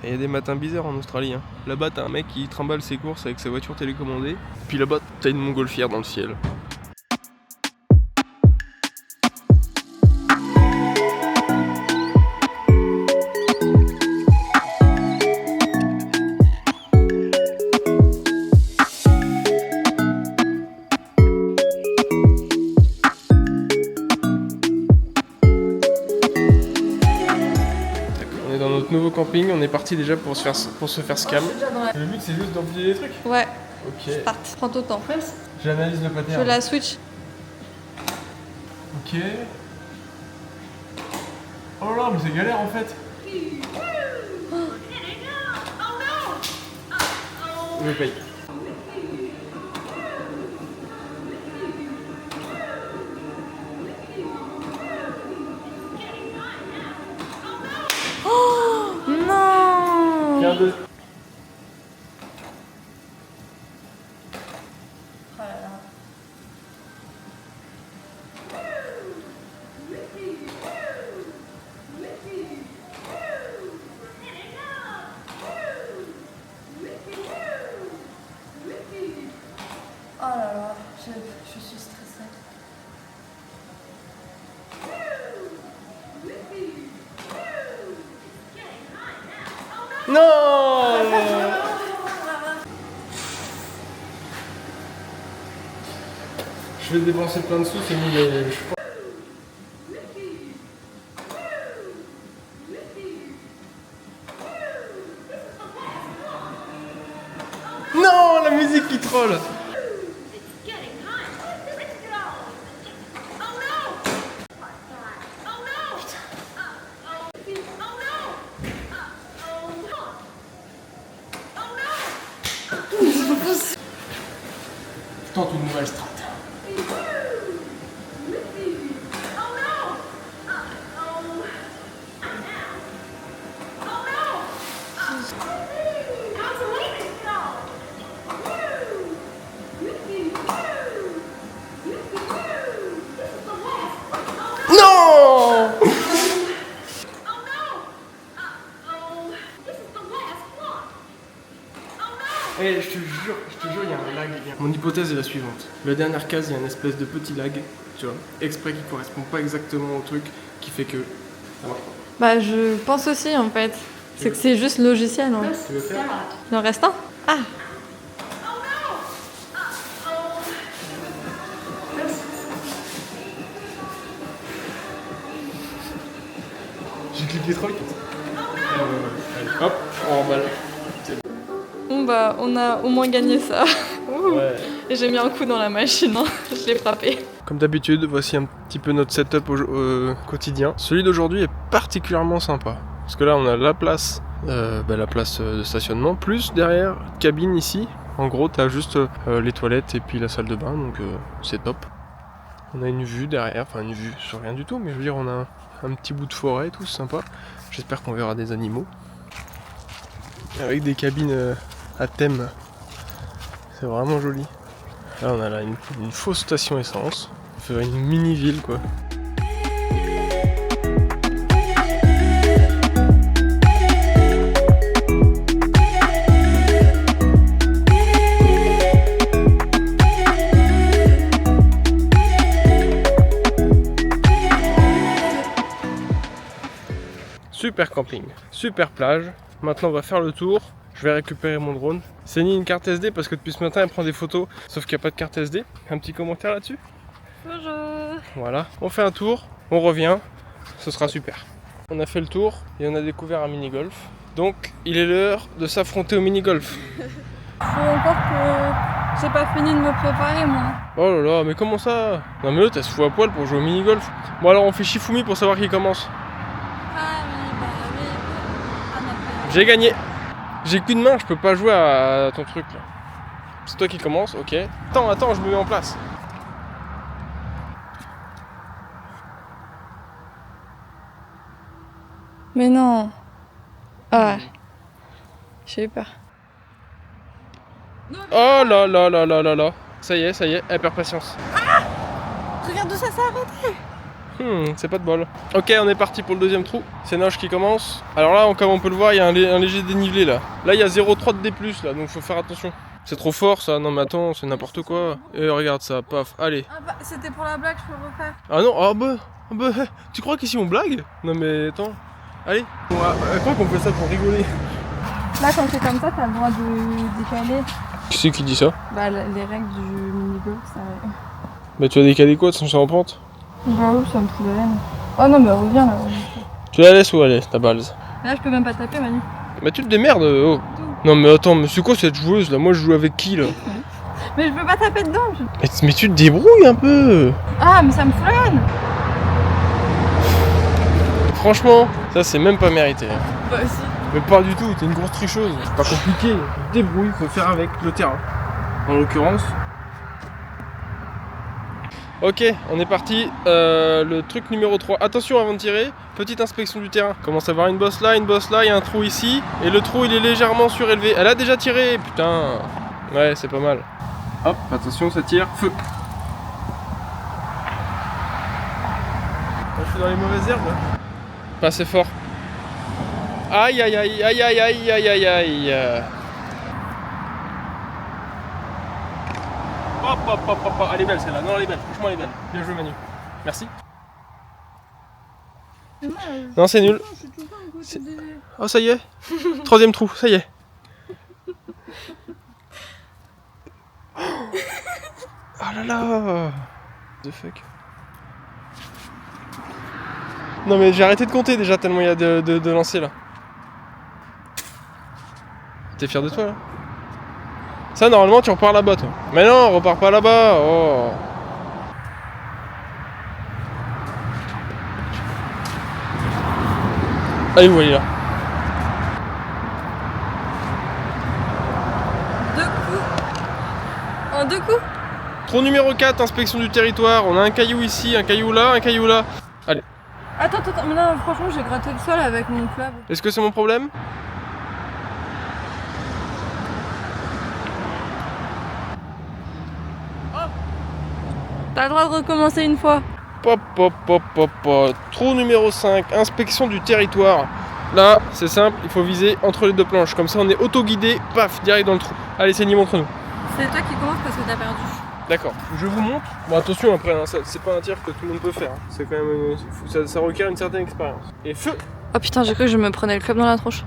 Il y a des matins bizarres en Australie. Hein. Là-bas, t'as un mec qui trimballe ses courses avec sa voiture télécommandée. Puis là-bas, t'as une montgolfière dans le ciel. Dans notre nouveau camping, on est parti déjà pour se faire scam. Le but c'est juste d'empiler les trucs. Ouais. Ok. Start. Prends ton temps. J'analyse le Je pattern. la switch. Ok. Oh là là, mais c'est galère en fait. Je paye. Non. Tiens, deux. Oh là là, je suis stressée. Non. Je vais dépenser plein de sous, c'est mis les... Non, la musique qui troll. Je tente une nouvelle strat. Non. Eh, je te jure, il y a un lag. Mon hypothèse est la suivante. La dernière case, il y a une espèce de petit lag, tu vois, exprès qui correspond pas exactement au truc, qui fait que ça marche pas. Bah je pense aussi en fait. C'est que c'est juste logiciel. Hein. Tu veux faire? Il en reste un? Ah. J'ai cliqué trop vite. Allez, hop, on remballe. Bon bah on a au moins gagné ça. Ouais. Et j'ai mis un coup dans la machine, hein. Je l'ai frappé. Comme d'habitude, voici un petit peu notre setup au quotidien. Celui d'aujourd'hui est particulièrement sympa. Parce que là, on a la place de stationnement, plus derrière, cabine ici. En gros, t'as juste les toilettes et puis la salle de bain, donc c'est top. On a une vue derrière, enfin une vue sur rien du tout, mais je veux dire, on a un petit bout de forêt et tout, c'est sympa. J'espère qu'on verra des animaux. Avec des cabines à thème. C'est vraiment joli. Là, on a là une fausse station essence. On fait une mini-ville, quoi. Super camping, super plage. Maintenant, on va faire le tour. Je vais récupérer mon drone. C'est ni une carte SD parce que depuis ce matin, elle prend des photos, sauf qu'il n'y a pas de carte SD. Un petit commentaire là-dessus? Bonjour. Voilà, on fait un tour, on revient, ce sera super. On a fait le tour et on a découvert un mini-golf. Donc, il est l'heure de s'affronter au mini-golf. Faut encore que j'ai pas fini de me préparer moi. Oh là là, mais comment ça? Non mais l'autre, elle se fout à poil pour jouer au mini-golf. Bon alors, on fait Shifumi pour savoir qui commence. Ah oui, bah oui. Ah non, pas. J'ai gagné. J'ai qu'une main, je peux pas jouer à ton truc là. C'est toi qui commence, ok. Attends, je me mets en place. Mais non. Ah. J'ai eu peur. Oh là là là là là là. Ça y est, elle perd patience. Regarde où ça s'est arrêté. C'est pas de bol. Ok, on est parti pour le deuxième trou. C'est Noche qui commence. Alors là, comme on peut le voir, il y a un léger dénivelé là. Là, il y a 0,3 de D+, là, donc faut faire attention. C'est trop fort ça, non mais attends, c'est n'importe quoi. Et regarde ça, paf, allez. Ah bah, c'était pour la blague, je peux le refaire. Ah non, tu crois qu'ici on blague? Non mais attends, allez. On crois qu'on fait ça pour rigoler. Là, quand c'est comme ça, t'as le droit de décaler. Qui c'est qui dit ça? Bah, les règles du mini-golf, ça... Bah tu vas décaler quoi, c'est en pente? Bah oui, ça me fout la haine. Oh non, mais reviens là. Tu la laisses où elle est, ta balse? Là, je peux même pas taper, Manu. Bah tu te démerdes, oh. Non mais attends, mais c'est quoi cette joueuse là? Moi je joue avec qui là? Mais je peux pas taper dedans. Mais tu te débrouilles un peu. Ah, mais ça me fout la haine. Franchement, ça c'est même pas mérité. Bah aussi. Mais pas du tout, t'es une grosse tricheuse. C'est pas compliqué, tu te débrouilles, faut faire avec le terrain. En l'occurrence. Ok, on est parti. Le truc numéro 3. Attention avant de tirer, petite inspection du terrain. Commence à avoir une bosse là, il y a un trou ici. Et le trou il est légèrement surélevé. Elle a déjà tiré, putain. Ouais, c'est pas mal. Hop, attention, ça tire. Feu. Je suis dans les mauvaises herbes là. Pas assez fort. Aïe aïe aïe aïe aïe aïe aïe aïe aïe. Hop hop hop hop hop. Elle est belle celle-là, non elle est belle, franchement elle est belle. Bien joué Manu. Merci. Non c'est nul. Oh ça y est. Troisième trou, ça y est. Oh là là. The fuck. Non mais j'ai arrêté de compter déjà tellement il y a de lancers là. T'es fier de toi là? Ça normalement tu repars là-bas toi. Mais non, on repart pas là-bas. Oh. Allez vous voyez là. Deux coups. En deux coups. Trou numéro 4, inspection du territoire. On a un caillou ici, un caillou là, un caillou là. Allez. Attends, mais là franchement j'ai gratté le sol avec mon club. Est-ce que c'est mon problème? T'as le droit de recommencer une fois. Pop, pop, pop, pop, pop. Trou numéro 5, inspection du territoire. Là, c'est simple, il faut viser entre les deux planches. Comme ça, on est auto-guidé, paf, direct dans le trou. Allez, Céline, montre-nous. C'est toi qui commence parce que t'as perdu. D'accord, je vous montre. Bon, attention après, hein, c'est pas un tir que tout le monde peut faire. Hein. C'est quand même, ça requiert une certaine expérience. Et feu. Oh putain, j'ai cru que je me prenais le club dans la tronche.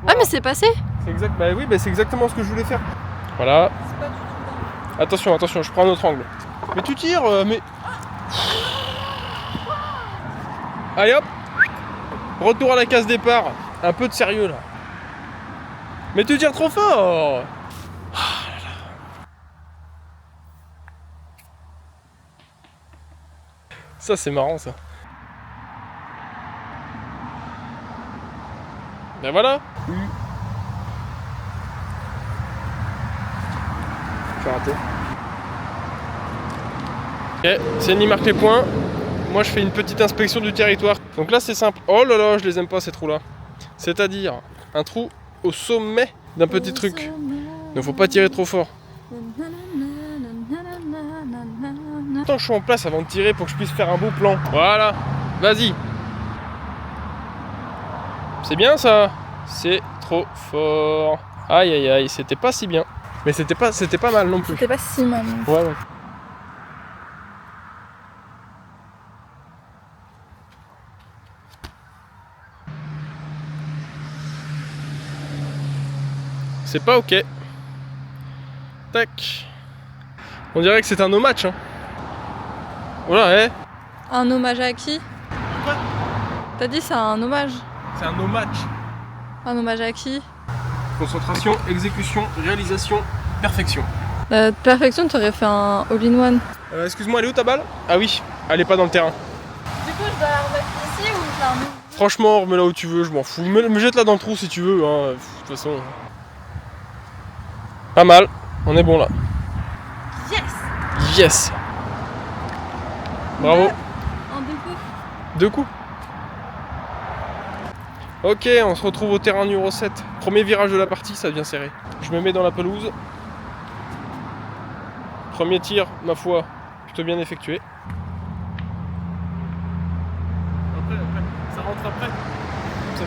Voilà. Ah, mais c'est passé. C'est exact. Bah oui, bah c'est exactement ce que je voulais faire. Voilà. Attention, attention, je prends un autre angle. Mais tu tires, mais. Allez hop. Retour à la case départ. Un peu de sérieux là. Mais tu tires trop fort. Ça c'est marrant ça. Ben voilà. J'ai raté. Ok, Céline marque les points. Moi je fais une petite inspection du territoire. Donc là c'est simple. Oh là là, je les aime pas ces trous là. C'est-à-dire un trou au sommet d'un petit truc. Donc faut pas tirer trop fort. Tant que je suis en place avant de tirer pour que je puisse faire un beau plan. Voilà, vas-y. C'est bien ça. C'est trop fort. Aïe aïe aïe, c'était pas si bien. Mais c'était pas mal non plus. C'était pas si mal. Ouais ouais. C'est pas ok. Tac. On dirait que c'est un no match. Hein. Voilà, eh. Un hommage à qui? Quoi? T'as dit c'est un hommage? C'est un no match. Un hommage à qui? Concentration, exécution, réalisation, perfection. Perfection, t'aurais fait un all-in-one. Excuse-moi, elle est où ta balle? Ah oui, elle est pas dans le terrain. Du coup, je dois la remettre ici ou je la remets? Franchement, remets-la où tu veux, je m'en fous. Me jette-la dans le trou si tu veux, hein. De toute façon. Pas mal, on est bon là. Yes! Yes! Bravo. En deux coups. Deux coups. Ok, on se retrouve au terrain numéro 7. Premier virage de la partie, ça devient serré. Je me mets dans la pelouse. Premier tir, ma foi, plutôt bien effectué.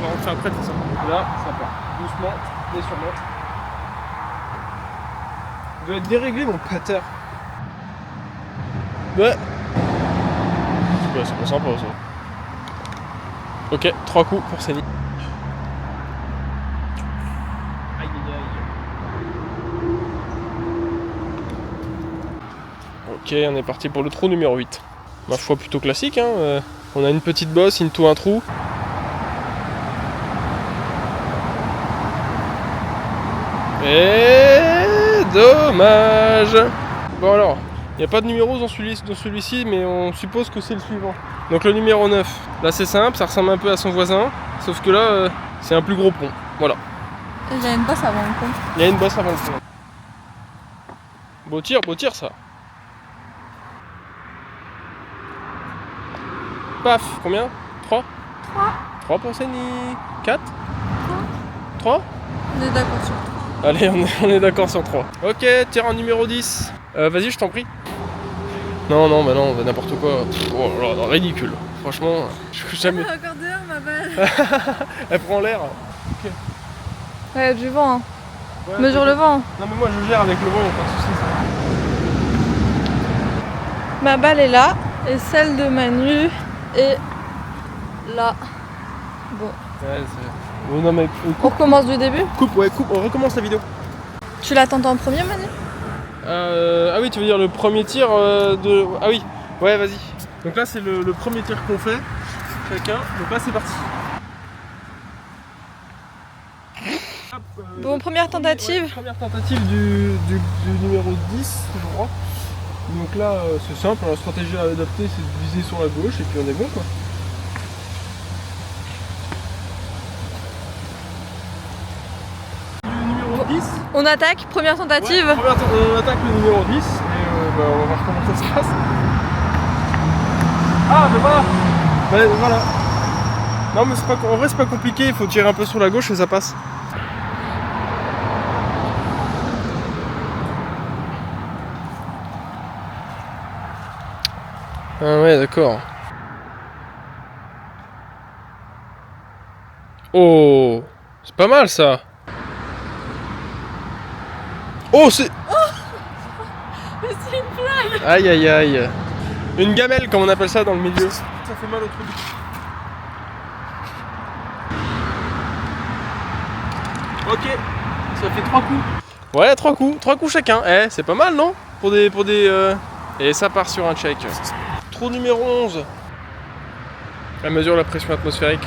va rentrer après tout ça. Là, ça part. Doucement, mais sûrement. Il doit être déréglé mon pater. Ouais. C'est pas sympa ça. Ok, 3 coups pour Seni. Aïe aïe aïe. Ok, on est parti pour le trou numéro 8. Ma foi plutôt classique, hein. On a une petite bosse, into un trou. Et dommage. Bon alors, il n'y a pas de numéro dans celui-ci, mais on suppose que c'est le suivant. Donc le numéro 9, là c'est simple, ça ressemble un peu à son voisin, sauf que là c'est un plus gros pont. Voilà. Il y a une bosse avant le pont. Il y a une bosse avant le pont. Beau tir ça. Paf, combien 3 3 pour Seni. 4 3 On est d'accord sur 3. Allez, on est d'accord sur 3. Ok, tir en numéro 10. Vas-y, je t'en prie. Non, bah non, n'importe quoi. Oh là là, ridicule. Franchement, je jamais. Elle est encore dehors ma balle. Elle prend l'air. Ok. Ouais, du vent. Hein. Ouais, Mesure le vent. Non, mais moi je gère avec le vent, y'a pas de soucis. Ma balle est là, et celle de Manu est là. Bon. Ouais, c'est. Oh, non, mais. On recommence du début. Coupe, on recommence la vidéo. Tu l'attends en premier, Manu? Ah oui, tu veux dire le premier tir de. Ah oui, ouais, vas-y. Donc là, c'est le premier tir qu'on fait, chacun. Donc là, c'est parti. Hop, Bon, première tentative. Première tentative du numéro 10, je crois. Donc là, c'est simple, la stratégie à adapter, c'est de viser sur la gauche et puis on est bon quoi. Du numéro 10. On attaque, première tentative. Ouais, on attaque le numéro 10 et on va voir comment ça se passe. Ah, mais voilà. Voilà. Non mais en vrai c'est pas compliqué, il faut tirer un peu sur la gauche et ça passe. Ah ouais, d'accord. Oh, c'est pas mal ça. Oh, c'est... Mais c'est une blague. Aïe aïe aïe. Une gamelle comme on appelle ça dans le milieu. Ça fait mal au trou. Ok, ça fait 3 coups. Ouais, 3 coups chacun. Eh, c'est pas mal non? Pour des... Et ça part sur un check. Trou numéro 11. Elle mesure la pression atmosphérique.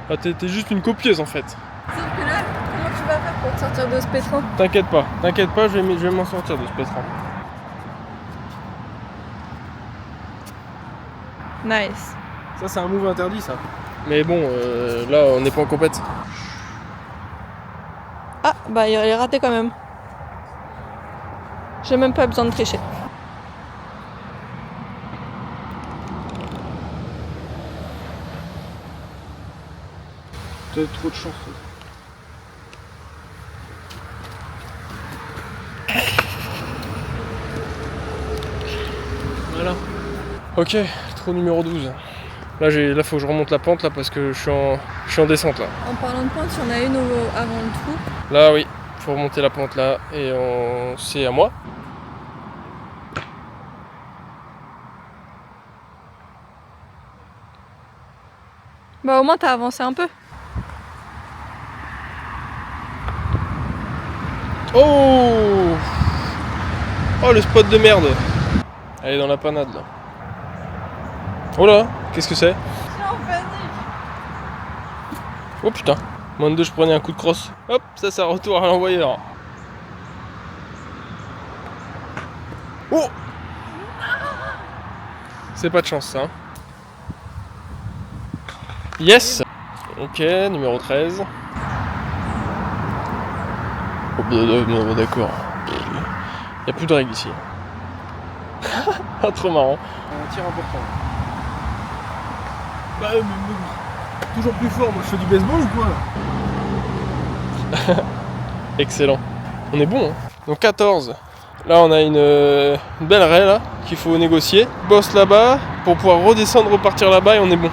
Ah, t'es juste une copieuse en fait. Sauf que là, comment tu vas faire pour te sortir de ce pétrin? T'inquiète pas, je vais m'en sortir de ce pétrin. Nice. Ça c'est un move interdit ça. Mais bon, là on n'est pas en compète. Ah, bah il est raté quand même. J'ai même pas besoin de tricher. T'as trop de chance. Voilà. Ok, trou numéro 12. Là faut que je remonte la pente là parce que je suis en descente là. En parlant de pente, il y en a une avant le trou. Là oui, faut remonter la pente là et c'est à moi. Bah au moins t'as avancé un peu. Oh! Oh le spot de merde! Elle est dans la panade là. Oh là! Qu'est-ce que c'est? Je suis en panique. Oh putain! Moins de 2, je prenais un coup de crosse. Hop, ça retourne à l'envoyeur. Oh! C'est pas de chance ça. Yes! Ok, numéro 13. Oh, d'accord. Il n'y a plus de règles ici. Trop marrant. Un tir important. Bah, mais, toujours plus fort, moi je fais du baseball ou quoi? Excellent. On est bon, hein. Donc 14. Là on a une belle raie là qu'il faut négocier. Bosse là-bas pour pouvoir redescendre, repartir là-bas et on est bon.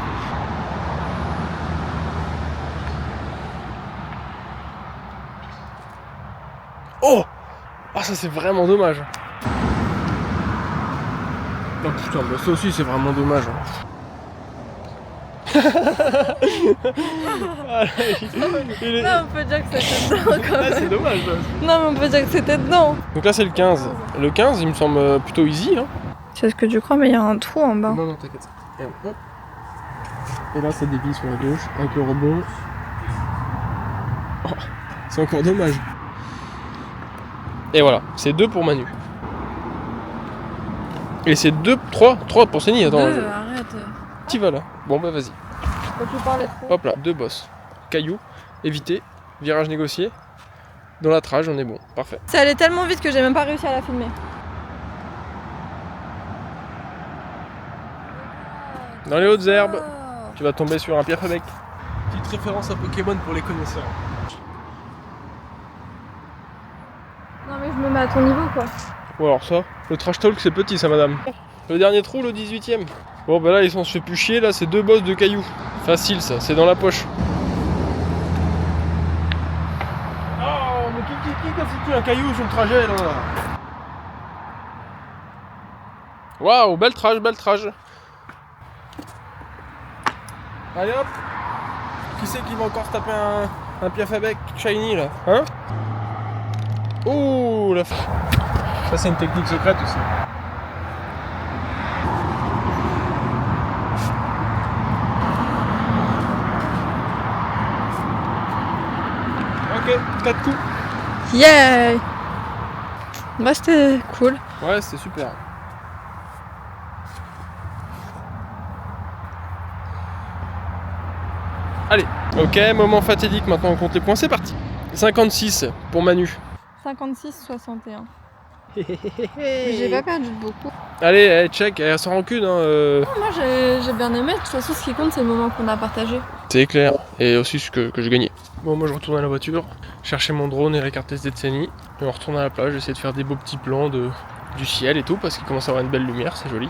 Oh! Ah ça c'est vraiment dommage. Oh putain, bah ça aussi c'est vraiment dommage. Ah, il est... Là, on peut dire que c'était dedans quand Ah, même. c'est dommage. Ça. Non, mais on peut dire que c'était dedans. Donc là c'est le 15. Le 15 il me semble plutôt easy. Hein. C'est ce que tu crois, mais il y a un trou en bas. Non, t'inquiète. Et là ça dévie sur la gauche avec le rebond. Oh, c'est encore dommage. Et voilà, c'est 2 pour Manu. Et c'est 3 pour Séni, attends. Arrête. T'y vas là. Bon bah vas-y. Quand tu parlais trop. Hop là, 2 bosses. Cailloux, éviter, virage négocié. Dans la trage, on est bon. Parfait. Ça allait tellement vite que j'ai même pas réussi à la filmer. Dans les hautes herbes, tu vas tomber sur un pierre avec. Petite référence à Pokémon pour les connaisseurs. Non, mais je me mets à ton niveau quoi. Ou alors ça, le trash talk c'est petit ça madame. Le dernier trou, le 18ème. Bon bah là ils sont se fait plus chier, là c'est 2 bosses de cailloux. Facile ça, c'est dans la poche. Oh mais qui a foutu un caillou sur le trajet là? Waouh, belle trage. Allez hop. Qui c'est qui va encore se taper un piaf avec shiny là? Hein? Oh la... Ça c'est une technique secrète aussi. Ok, 4 coups. Yeah! Bah, c'était cool. Ouais, c'était super. Allez, ok, moment fatidique, maintenant on compte les points, c'est parti. 56 pour Manu. 56-61. J'ai pas perdu beaucoup. Allez, check, elle sans rancune. Hein, Moi j'ai bien aimé, de toute façon ce qui compte c'est le moment qu'on a partagé. C'est clair, et aussi ce que je gagnais. Bon, moi je retourne à la voiture, chercher mon drone et la carte SD de Séni. Et on retourne à la plage, j'essaie de faire des beaux petits plans du ciel et tout, parce qu'il commence à avoir une belle lumière, c'est joli.